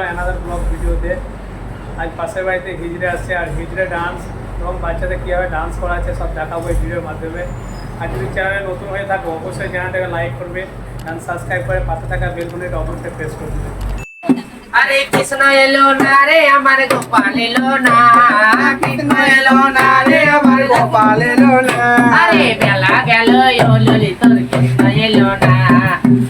Another blog ভিডিওতে আজ পাশের বাড়িতে হিজড়ে আসছে আর হিজড়ে ডান্স এবং বাচ্চাদের কীভাবে ডান্স করা আছে সব দেখাবো এই ভিডিওর মাধ্যমে। আর যদি চ্যানেলে নতুন হয়ে থাকো অবশ্যই চ্যানেলটাকে লাইক করবে আর সাবস্ক্রাইব করে পাশে থাকা বেল বাটনটা অবশ্যই প্রেস করবে। আরে কৃষ্ণ এলো না রে আমার গোপাল এলো না, কৃষ্ণ এলো না রে আমার গোপাল এলো না। আরে বেলা গেল ও ললিতর কৃষ্ণ এলো না,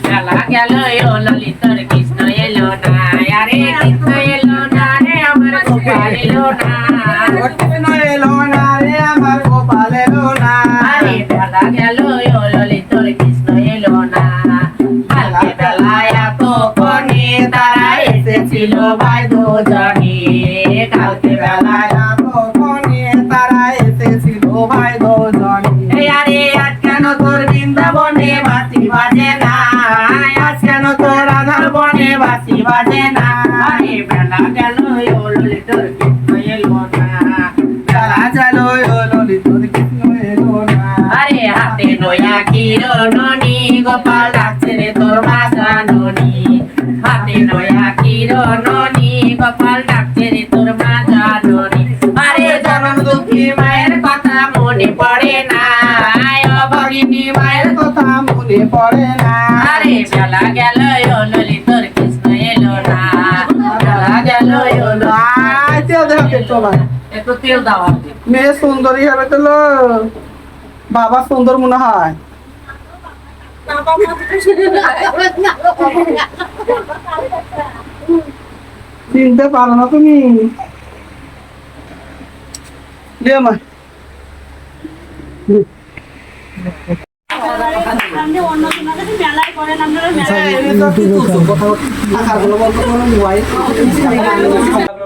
বেলা গেল ও ললিতর কৃষ্ণ এলো না। আরে কৃষ্ণ এলো না রে আমার গোপাল এলো না, কৃষ্ণ এলো না রে আমার গোপাল এলো না। আরে বেলা গেল ও ললিতর কৃষ্ণ এলো না, কালকে বেলায় এত কোণে তারা এসেছিল ভাই দুজনে, কালকে বেলায় এত কোণে তারা এসেছিল ভাই দুজনে। আরে আজ কেন তোর বৃন্দাবনে বাঁশি বাজে না, আজ কেন তোর রাধার বনে বাঁশি বাজে না। আরে বেলা গেল ও ললিতর কৃষ্ণ এলো না, বেলা গেল ও ললিতর কৃষ্ণ এলো না। আরে হাতে নয়া কিরণনি গোপাল ডাকছে রে তোর বাজাননি, হাতে নয়া কিরণনি গোপাল ডাকছে রে তোর বাজাননি। আরে জনম দুঃখী মায়ের কথা মনে পড়ে না, ভগিনী মায়ের কথা মনে পড়ে না। আরে বেলা গেল ও ললিতর কৃষ্ণ এলো না, বেলা গেল ও একটু তেল দাও। মেয়ে সুন্দরী হবে তো বাবা সুন্দর মনে হয়। চিনতে পারো না তুমি?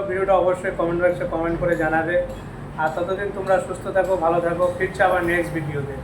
ভিডিওটা অবশ্যই কমেন্ট বক্সে কমেন্ট করে জানাবে। আর ততদিন তোমরা সুস্থ থাকো, ভালো থাকো, ফিরছে আবার নেক্সট ভিডিওতে।